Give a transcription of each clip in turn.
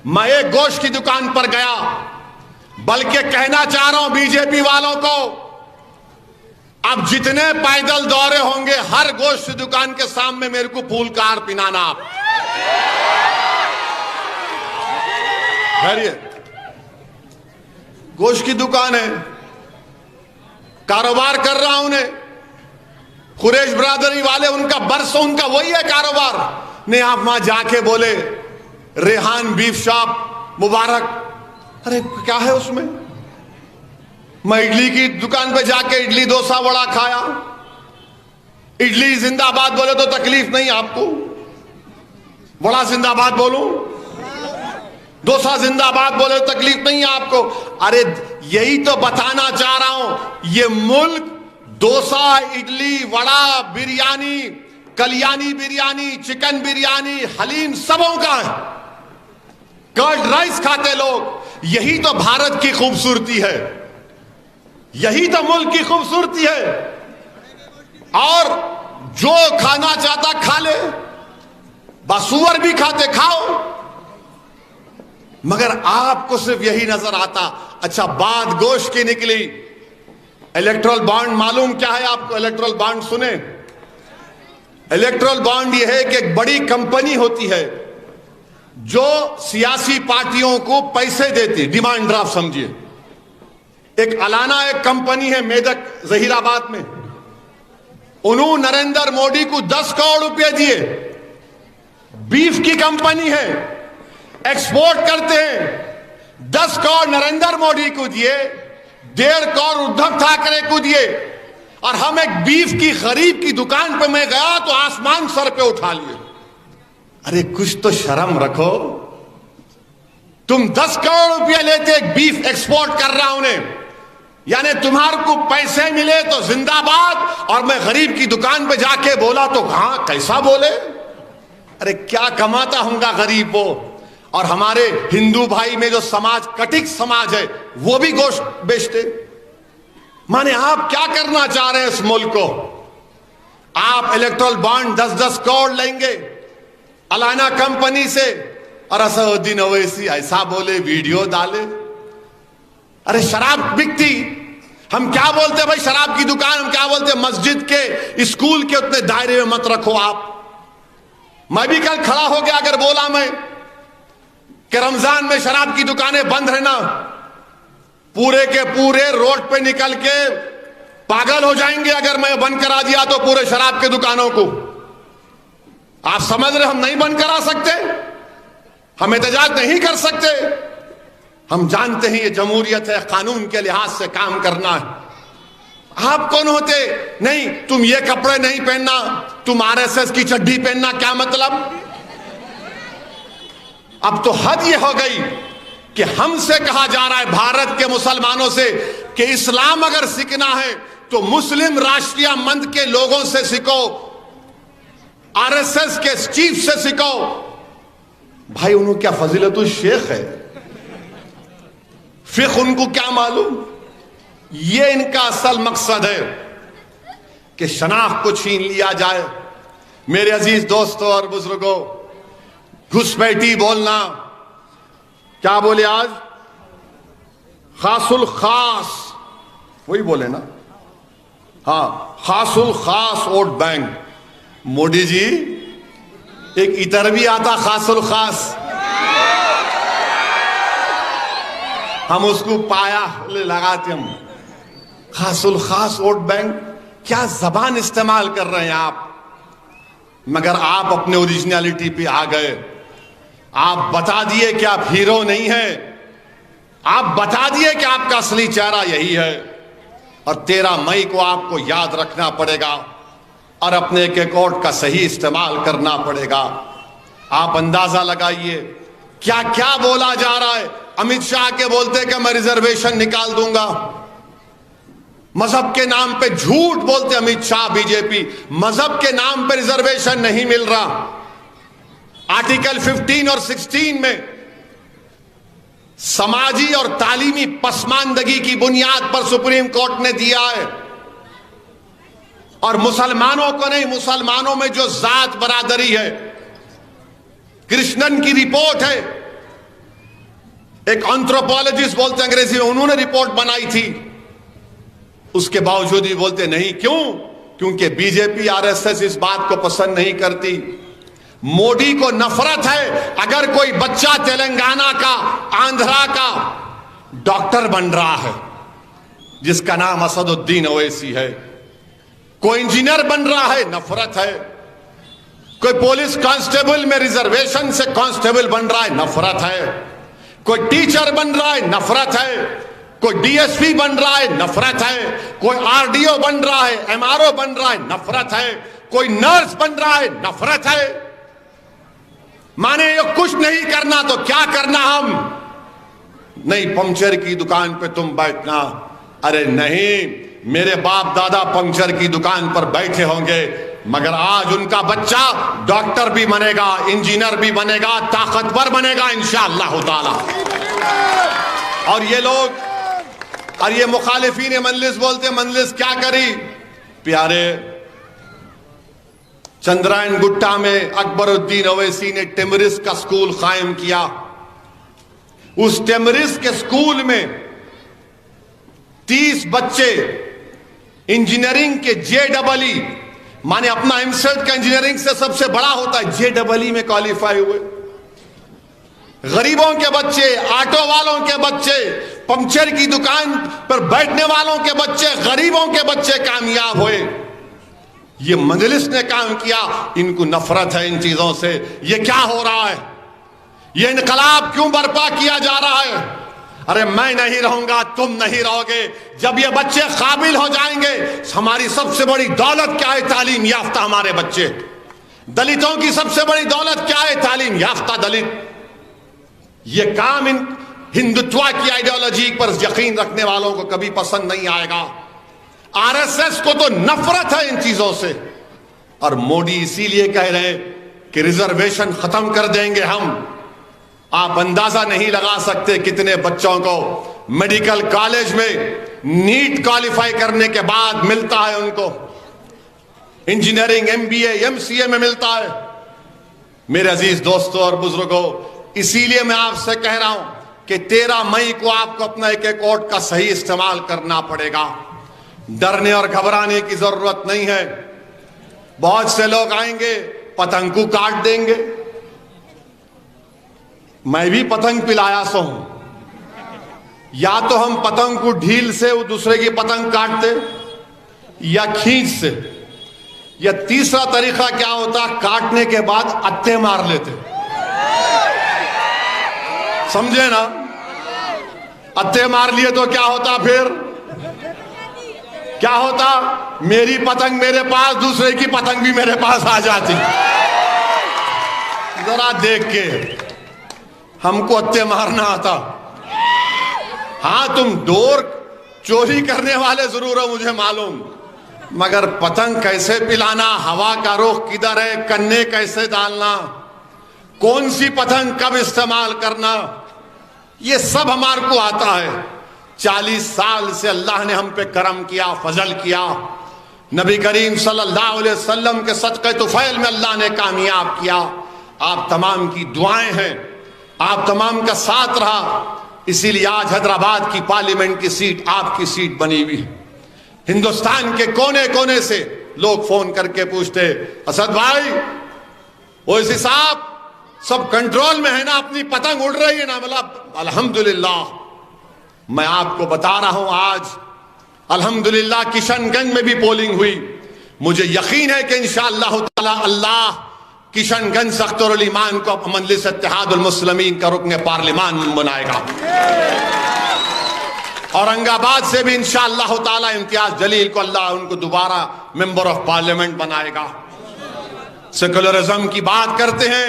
मैं एक गोश्त की दुकान पर गया, बल्कि कहना चाह रहा हूं बीजेपी वालों को, अब जितने पैदल दौरे होंगे हर गोश्त की दुकान के सामने मेरे को फूल का हार पिनाना। आप खैरिए, गोश्त की दुकान है, कारोबार कर रहा हूं। कुरैश ब्रादरी वाले, उनका बरसों उनका वही है कारोबार। नहीं, आप वहां जाके बोले रेहान बीफ शॉप मुबारक, अरे क्या है उसमें? मैं इडली की दुकान पे जाके इडली डोसा वड़ा खाया। इडली जिंदाबाद बोले तो तकलीफ नहीं आपको, वड़ा जिंदाबाद बोलूं, डोसा जिंदाबाद बोले तो तकलीफ नहीं आपको। अरे यही तो बताना चाह रहा हूं, ये मुल्क डोसा, इडली, वड़ा, बिरयानी, कल्याणी बिरयानी, चिकन बिरयानी, हलीम सबों का है। कर्ड राइस खाते लोग। यही तो भारत की खूबसूरती है, यही तो मुल्क की खूबसूरती है। और जो खाना चाहता खा ले, बासुअर भी खाते खाओ, मगर आपको सिर्फ यही नजर आता। अच्छा, बात गोश्त की निकली। इलेक्ट्रल बॉन्ड मालूम क्या है आपको? इलेक्ट्रल बॉन्ड सुने? इलेक्ट्रल बॉन्ड यह है कि एक बड़ी कंपनी होती है जो सियासी पार्टियों को पैसे देती, डिमांड ड्राफ्ट समझिए। एक अलाना एक कंपनी है मेदक जहीराबाद में, उन्होंने नरेंद्र मोदी को 10 करोड़ रुपए दिए। बीफ की कंपनी है, एक्सपोर्ट करते हैं, 10 करोड़ नरेंद्र मोदी को दिए, 1.5 करोड़ उद्धव ठाकरे को दिए। और हम एक बीफ की खरीद की दुकान पे मैं गया तो आसमान सर पे उठा लिए। अरे कुछ तो शर्म रखो, तुम 10 करोड़ रुपया लेते, एक बीफ एक्सपोर्ट कर रहा हूं ने, यानी तुम्हारे को पैसे मिले तो जिंदाबाद, और मैं गरीब की दुकान पे जाके बोला तो हाँ कैसा बोले? अरे क्या कमाता होगा गरीब वो। और हमारे हिंदू भाई में जो समाज कटिक समाज है वो भी गोश्त बेचते। माने आप क्या करना चाह रहे हैं इस मुल्क को? आप इलेक्ट्रल बॉन्ड 10-10 करोड़ लेंगे अलाना कंपनी से, और असदुद्दीन ओवैसी ऐसा बोले, वीडियो डाले। अरे शराब बिकती, हम क्या बोलते भाई? शराब की दुकान हम क्या बोलते? मस्जिद के, स्कूल के उतने दायरे में मत रखो आप। मैं भी कल खड़ा हो गया अगर बोला मैं कि रमजान में शराब की दुकानें बंद रहना, पूरे के पूरे रोड पे निकल के पागल हो जाएंगे अगर मैं बंद करा दिया तो पूरे शराब के दुकानों को। आप समझ रहे हम नहीं बंद करा सकते, हम एहतजाज नहीं कर सकते। हम जानते हैं ये जमहूरियत है, कानून के लिहाज से काम करना है। आप कौन होते? नहीं, तुम ये कपड़े नहीं पहनना, तुम आरएसएस की चड्डी पहनना, क्या मतलब? अब तो हद ये हो गई कि हमसे कहा जा रहा है, भारत के मुसलमानों से, कि इस्लाम अगर सीखना है तो मुस्लिम राष्ट्रीय मंच के लोगों से सीखो, आरएसएस के चीफ से सीखो। भाई उन्होंने क्या फजीलतुल शेख है, फिर उनको क्या मालूम? ये इनका असल मकसद है कि शनाख्त को छीन लिया जाए। मेरे अजीज दोस्तों और बुजुर्गों, घुसपैठी बोलना, क्या बोले आज? खासुल खास, वही बोले ना? हाँ, खासुल खास वोट बैंक। मोदी जी, एक इतर भी आता खासुल खास, हम उसको पाया लगाते हम। खासुल खास वोट बैंक, क्या जबान इस्तेमाल कर रहे हैं आप? मगर आप अपने ओरिजिनलिटी पे आ गए। आप बता दिए कि आप हीरो नहीं है, आप बता दिए कि आपका असली चेहरा यही है। और 13 मई को आपको याद रखना पड़ेगा और अपने एक वोट का सही इस्तेमाल करना पड़ेगा। आप अंदाजा लगाइए क्या क्या बोला जा रहा है। अमित शाह के बोलते कि मैं रिजर्वेशन निकाल दूंगा, मजहब के नाम पे झूठ बोलते अमित शाह बीजेपी, मजहब के नाम पे रिजर्वेशन नहीं मिल रहा। आर्टिकल 15 और 16 में समाजी और तालीमी पसमानदगी की बुनियाद पर सुप्रीम कोर्ट ने दिया है। और मुसलमानों को नहीं, मुसलमानों में जो जात बरादरी है, कृष्णन की रिपोर्ट है एक एंथ्रोपोलॉजिस्ट बोलते हैं अंग्रेजी में, उन्होंने रिपोर्ट बनाई थी, उसके बावजूद भी बोलते नहीं। क्यों? क्योंकि बीजेपी आरएसएस इस बात को पसंद नहीं करती। मोदी को नफरत है अगर कोई बच्चा तेलंगाना का, आंध्रा का डॉक्टर बन रहा है जिसका नाम असदुद्दीन ओवैसी है, कोई इंजीनियर बन रहा है, नफरत है। कोई पुलिस कांस्टेबल में रिजर्वेशन से कांस्टेबल बन रहा है, नफरत है। कोई टीचर बन रहा है, नफरत है। कोई डीएसपी बन रहा है, नफरत है। कोई आरडीओ बन रहा है, एमआरओ बन रहा है, नफरत है। कोई नर्स बन रहा है, नफरत है। माने ये कुछ नहीं करना तो क्या करना? हम नहीं, पंक्चर की दुकान पे तुम बैठना। अरे नहीं, मेरे बाप दादा पंक्चर की दुकान पर बैठे होंगे, मगर आज उनका बच्चा डॉक्टर भी बनेगा, इंजीनियर भी बनेगा, ताकतवर बनेगा इंशाअल्लाह ताला। और ये लोग और ये मुखालिफीन मजलिस बोलते, मजलिस क्या करी? प्यारे, चंद्रायन गुट्टा में अकबरुद्दीन ओवैसी ने टिमरिस का स्कूल कायम किया। उस टिमरिस के स्कूल में 30 बच्चे इंजीनियरिंग के JEE, माने अपना एमसेट का इंजीनियरिंग से सबसे बड़ा होता है, JEE में क्वालिफाई हुए। गरीबों के बच्चे, ऑटो वालों के बच्चे, पंक्चर की दुकान पर बैठने वालों के बच्चे, गरीबों के बच्चे कामयाब हुए। ये मजलिस ने काम किया। इनको नफरत है इन चीजों से। ये क्या हो रहा है? ये इनकलाब क्यों बर्पा किया जा रहा है? अरे मैं नहीं रहूंगा, तुम नहीं रहोगे। जब ये बच्चे काबिल हो जाएंगे, हमारी सबसे बड़ी दौलत क्या है? तालीम याफ्ता हमारे बच्चे। दलितों की सबसे बड़ी दौलत क्या है? तालीम याफ्ता दलित। ये काम इन हिंदुत्व की आइडियोलॉजी पर यकीन रखने वालों को कभी पसंद नहीं आएगा। आरएसएस को तो नफरत है इन चीजों से। और मोदी इसीलिए कह रहे हैं कि रिजर्वेशन खत्म कर देंगे हम। आप अंदाजा नहीं लगा सकते कितने बच्चों को मेडिकल कॉलेज में नीट क्वालिफाई करने के बाद मिलता है, उनको इंजीनियरिंग MBA MCA में मिलता है। मेरे अजीज दोस्तों और बुजुर्गों, इसीलिए मैं आपसे कह रहा हूं कि 13 मई को आपको अपना एक वोट का सही इस्तेमाल करना पड़ेगा। डरने और घबराने की जरूरत नहीं है। बहुत से लोग आएंगे, पतंग को काट देंगे। मैं भी पतंग पिलाया सो हूं। या तो हम पतंग को ढील से वो दूसरे की पतंग काटते, या खींच से, या तीसरा तरीका क्या होता, काटने के बाद अत्ते मार लेते। समझे ना? अत्ते मार लिए तो क्या होता? फिर क्या होता? मेरी पतंग मेरे पास, दूसरे की पतंग भी मेरे पास आ जाती। जरा देख के हमको अत्ते मारना आता। हाँ, तुम डोर चोरी करने वाले जरूर हो, मुझे मालूम, मगर पतंग कैसे पिलाना, हवा का रुख किधर है, कन्ने कैसे डालना, कौन सी पतंग कब इस्तेमाल करना, ये सब हमारे को आता है। 40 साल से अल्लाह ने हम पे करम किया, फजल किया। नबी करीम सल्लल्लाहु अलैहि वसल्लम के सदक़े तुफैल में अल्लाह ने कामयाब किया। आप तमाम की दुआएं हैं, आप तमाम का साथ रहा, इसीलिए आज हैदराबाद की पार्लियामेंट की सीट आपकी सीट बनी हुई है। हिंदुस्तान के कोने कोने से लोग फोन करके पूछते, असद भाई, ओवैसी साहब, सब कंट्रोल में है ना? अपनी पतंग उड़ रही है ना? मतलब अल्हम्दुलिल्लाह। मैं आपको बता रहा हूं, आज अल्हम्दुलिल्लाह किशनगंज में भी पोलिंग हुई। मुझे यकीन है कि इंशाअल्लाह ताला अल्लाह किशनगंज सख्तुल ईमान को मजलिस इत्तेहादुल मुस्लिमीन का रुकन पार्लिमान बनाएगा। औरंगाबाद से भी इंशाअल्लाह ताला इम्तियाज जलील को अल्लाह उनको दोबारा मेंबर ऑफ पार्लियामेंट बनाएगा। सेकुलरिज्म की बात करते हैं,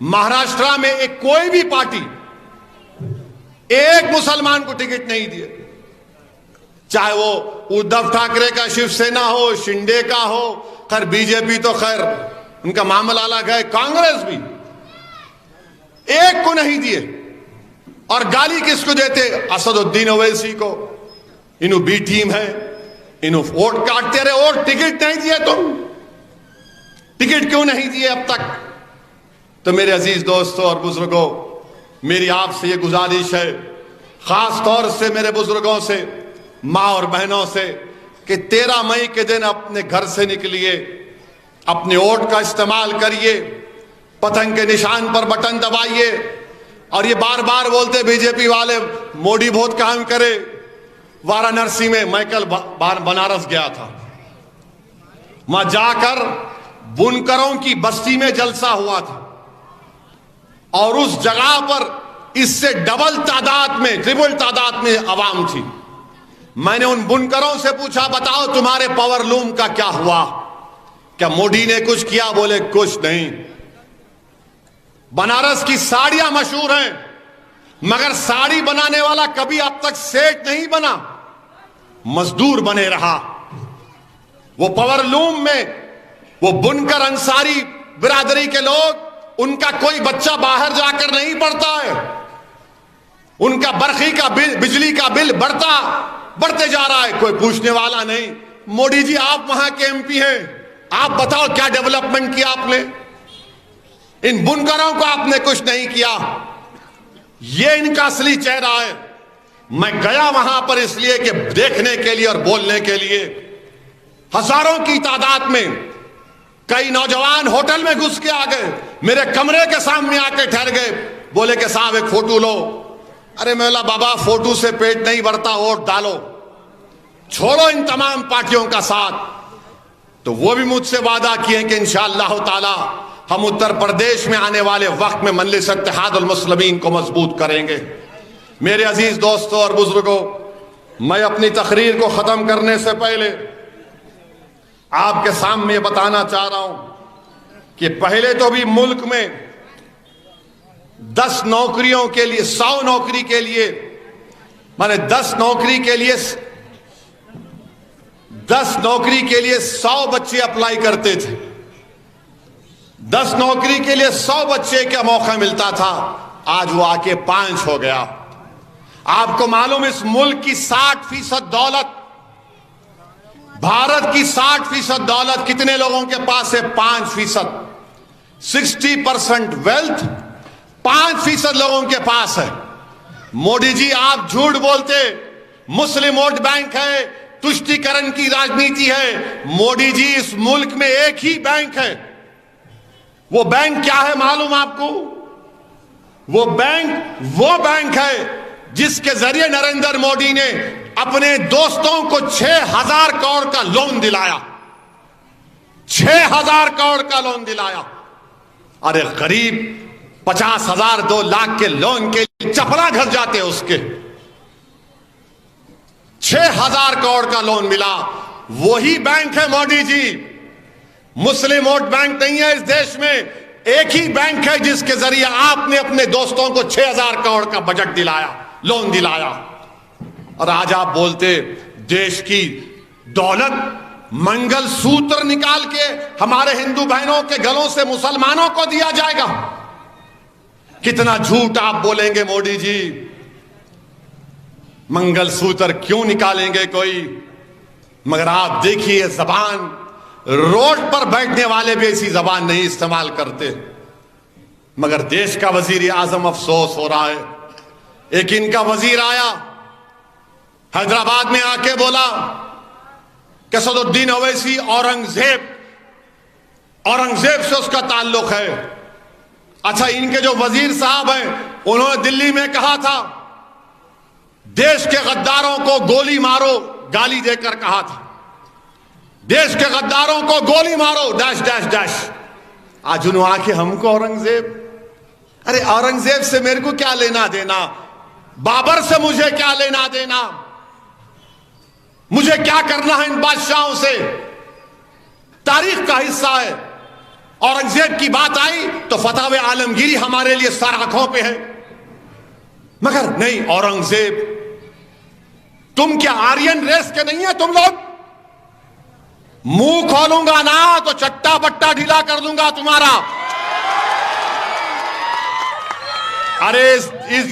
महाराष्ट्र में एक कोई भी पार्टी एक मुसलमान को टिकट नहीं दिए, चाहे वो उद्धव ठाकरे का शिवसेना हो, शिंदे का हो, खैर बीजेपी तो खैर उनका मामला अलग है, कांग्रेस भी एक को नहीं दिए। और गाली किसको देते? असदुद्दीन ओवैसी को। इन्हू बी टीम है, इन्हू वोट काटते रहे, वोट टिकट नहीं दिए। तुम टिकट क्यों नहीं दिए अब तक? तो मेरे अजीज दोस्तों और बुजुर्गों, मेरी आपसे ये गुजारिश है, खास तौर से मेरे बुजुर्गों से, माँ और बहनों से, कि 13 मई के दिन अपने घर से निकलिए, अपने वोट का इस्तेमाल करिए, पतंग के निशान पर बटन दबाइए। और ये बार बार बोलते बीजेपी वाले मोदी बहुत काम करे। वाराणसी में मैं कल बनारस गया था, वहां जाकर बुनकरों की बस्ती में जलसा हुआ था और उस जगह पर इससे डबल तादाद में, ट्रिपल तादाद में आवाम थी। मैंने उन बुनकरों से पूछा, बताओ तुम्हारे पावर लूम का क्या हुआ, क्या मोदी ने कुछ किया? बोले कुछ नहीं। बनारस की साड़ियां मशहूर हैं, मगर साड़ी बनाने वाला कभी अब तक सेठ नहीं बना, मजदूर बने रहा। वो पावर लूम में वो बुनकर अंसारी बिरादरी के लोग, उनका कोई बच्चा बाहर जाकर नहीं पढ़ता है, उनका बरखी का बिल, बिजली का बिल बढ़ते जा रहा है, कोई पूछने वाला नहीं। मोदी जी आप वहां के एमपी हैं, आप बताओ क्या डेवलपमेंट किया आपने? इन बुनकरों को आपने कुछ नहीं किया। ये इनका असली चेहरा है। मैं गया वहां पर इसलिए कि देखने के लिए और बोलने के लिए। हजारों की तादाद में कई नौजवान होटल में घुस के आ गए, मेरे कमरे के सामने आके ठहर गए, बोले कि साहब एक फोटो लो। अरे मैं बोला बाबा फोटो से पेट नहीं भरता, वोट डालो, छोड़ो इन तमाम पार्टियों का साथ। तो वो भी मुझसे वादा किए कि इंशाअल्लाह ताला हम उत्तर प्रदेश में आने वाले वक्त में मजलिस इत्तेहादुल मुस्लिमीन को मजबूत करेंगे। मेरे अजीज दोस्तों और बुजुर्गों, मैं अपनी तकरीर को खत्म करने से पहले आपके सामने बताना चाह रहा हूं कि पहले तो भी मुल्क में 10 नौकरियों के लिए 100 नौकरी के लिए, माने 10 नौकरी के लिए 100 बच्चे अप्लाई करते थे। 10 नौकरी के लिए 100 बच्चे का मौका मिलता था, आज वो आके 5 हो गया। आपको मालूम इस मुल्क की 60% दौलत, भारत की 60% दौलत कितने लोगों के पास है? 5%। 60% वेल्थ 5% लोगों के पास है। मोदी जी आप झूठ बोलते, मुस्लिम वोट बैंक है, तुष्टीकरण की राजनीति है। मोदी जी इस मुल्क में एक ही बैंक है। वो बैंक क्या है मालूम आपको? वो बैंक है जिसके जरिए नरेंद्र मोदी ने अपने दोस्तों को 6,000 करोड़ का लोन दिलाया। 6,000 करोड़ का लोन दिलाया। अरे गरीब 50,000 2 लाख के लोन के लिए चपला घर जाते उसके। 6,000 करोड़ का लोन मिला, वही बैंक है मोदी जी। मुस्लिम वोट बैंक नहीं है इस देश में, एक ही बैंक है जिसके जरिए आपने अपने दोस्तों को 6,000 करोड़ का बजट दिलाया, लोन दिलाया। और आज आप बोलते देश की दौलत मंगल सूत्र निकाल के हमारे हिंदू बहनों के गलों से मुसलमानों को दिया जाएगा। कितना झूठ आप बोलेंगे मोदी जी। मंगल सूत्र क्यों निकालेंगे कोई? मगर आप देखिए जबान, रोड पर बैठने वाले भी ऐसी जबान नहीं इस्तेमाल करते। मगर देश का वजीर आजम अफसोस हो रहा है। एक इनका वजीर आया हैदराबाद में आके बोला कि सदुद्दीन ओवैसी औरंगजेब से उसका ताल्लुक है। अच्छा, इनके जो वजीर साहब हैं उन्होंने दिल्ली में कहा था देश के गद्दारों को गोली मारो, गाली देकर कहा था देश के गद्दारों को गोली मारो डैश डैश डैश। आज उन्होंने आके हमको औरंगजेब, अरे औरंगजेब से मेरे को क्या लेना देना, बाबर से मुझे क्या लेना देना, मुझे क्या करना है इन बादशाहों से? तारीख का हिस्सा है। औरंगजेब की बात आई तो फतवा आलमगीरी हमारे लिए सर आंखों पे है। मगर नहीं, औरंगजेब, तुम क्या आर्यन रेस के नहीं है तुम लोग? मुंह खोलूंगा ना तो चट्टा बट्टा ढीला कर दूंगा तुम्हारा। अरे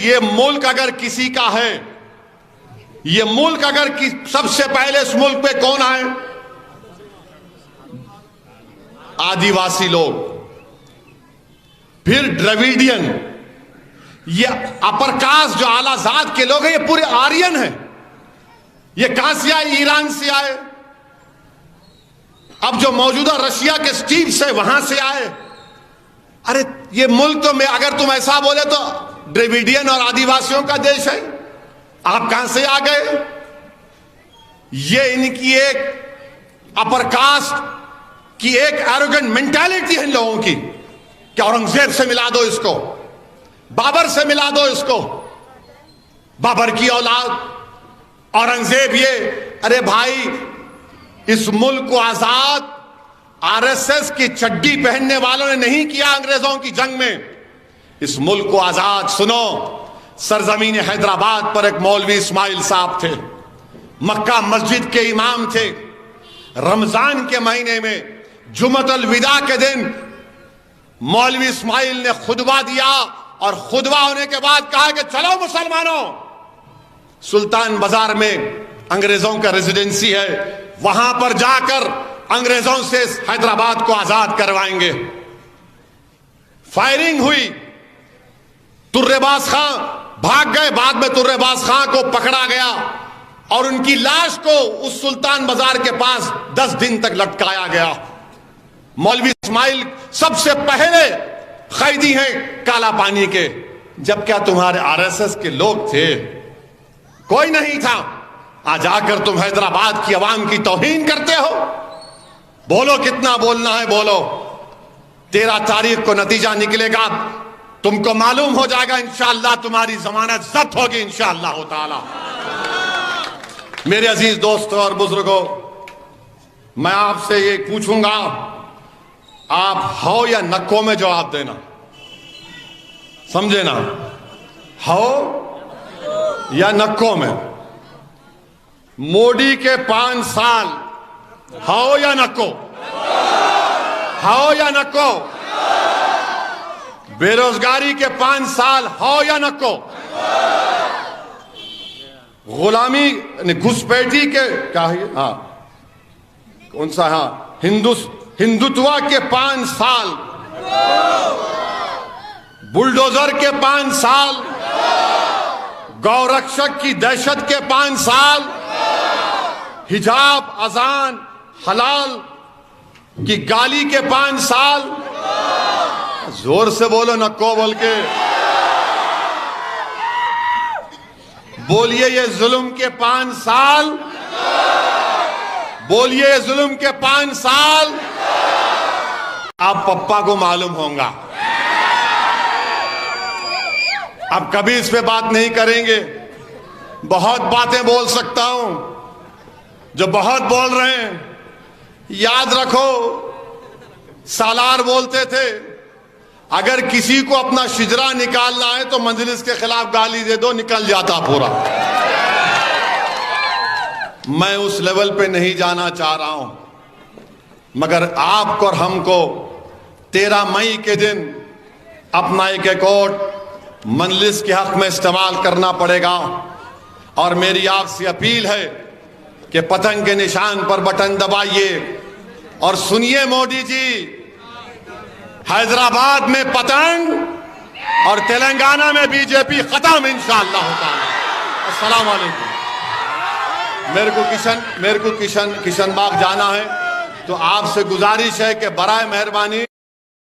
ये मुल्क अगर किसी का है, ये मुल्क अगर सबसे पहले इस मुल्क पे कौन आए? आदिवासी लोग, फिर द्रविडियन, ये अपर कास्ट जो आला जात के लोग हैं, ये पूरे आर्यन हैं। ये कहां से आए? ईरान से आए। अब जो मौजूदा रशिया के स्टीव से वहां से आए। अरे ये मुल्क तो, मैं अगर तुम ऐसा बोले तो द्रविडियन और आदिवासियों का देश है। आप कहां से आ गए? ये इनकी एक अपर कास्ट की एक एरोगेंट मेंटालिटी है इन लोगों की कि औरंगजेब से मिला दो इसको, बाबर से मिला दो इसको, बाबर की औलाद, औरंगजेब ये। अरे भाई, इस मुल्क को आजाद आरएसएस की चड्डी पहनने वालों ने नहीं किया अंग्रेजों की जंग में। इस मुल्क को आजाद, सुनो, सरजमीन हैदराबाद पर एक मौलवी इस्माइल साहब थे, मक्का मस्जिद के इमाम थे। रमजान के महीने में जुमतुल विदा के दिन मौलवी इस्माइल ने खुतबा दिया और खुतबा होने के बाद कहा कि चलो मुसलमानों, सुल्तान बाजार में अंग्रेजों का रेजिडेंसी है, वहां पर जाकर अंग्रेजों से हैदराबाद को आजाद करवाएंगे। फायरिंग हुई, तुर्रेबाज खां भाग गए। बाद में तुर्रेबाज खां को पकड़ा गया और उनकी लाश को उस सुल्तान बाजार के पास 10 दिन तक लटकाया गया। मौलवी इस्माइल सबसे पहले कैदी हैं काला पानी के। जब क्या तुम्हारे आरएसएस के लोग थे? कोई नहीं था। आज आकर तुम हैदराबाद की आवाम की तौहीन करते हो। बोलो कितना बोलना है बोलो। 13 तारीख को नतीजा निकलेगा, तुमको मालूम हो जाएगा। इंशाअल्लाह तुम्हारी जमानत जब्त होगी इंशाअल्लाह ताला। मेरे अजीज दोस्तों और बुजुर्गों, मैं आपसे ये पूछूंगा, आप हो या नको में जवाब देना, समझे ना? हो या नको में। मोदी के 5 साल, हो या नको? हो या नको? बेरोजगारी के 5 साल, हो या नको? गुलामी घुसपैठी के क्या है? हाँ, कौन सा? हाँ, हिंदुत्व के 5 साल, बुलडोजर के 5 साल, गौरक्षक की दहशत के 5 साल, हिजाब अजान हलाल की गाली के 5 साल। जोर से बोलो, नको बोल के बोलिए। ये जुल्म के 5 साल, बोलिए जुल्म के 5 साल। आप पप्पा को मालूम होगा। अब कभी इस पे बात नहीं करेंगे। बहुत बातें बोल सकता हूं, जो बहुत बोल रहे हैं। याद रखो, सालार बोलते थे, अगर किसी को अपना शिजरा निकालना है तो मजलिस के खिलाफ गाली दे दो, निकल जाता पूरा। मैं उस लेवल पे नहीं जाना चाह रहा हूं, मगर आपको और हमको 13 मई के दिन अपना एक वोट मजलिस के हक में इस्तेमाल करना पड़ेगा। और मेरी आपसे अपील है कि पतंग के निशान पर बटन दबाइए और सुनिए मोदी जी, हैदराबाद में पतंग और तेलंगाना में बीजेपी खत्म इंशाअल्लाह ताला। अस्सलाम वालेकुम। मेरे को किशनबाग जाना है, तो आपसे गुजारिश है कि बराए मेहरबानी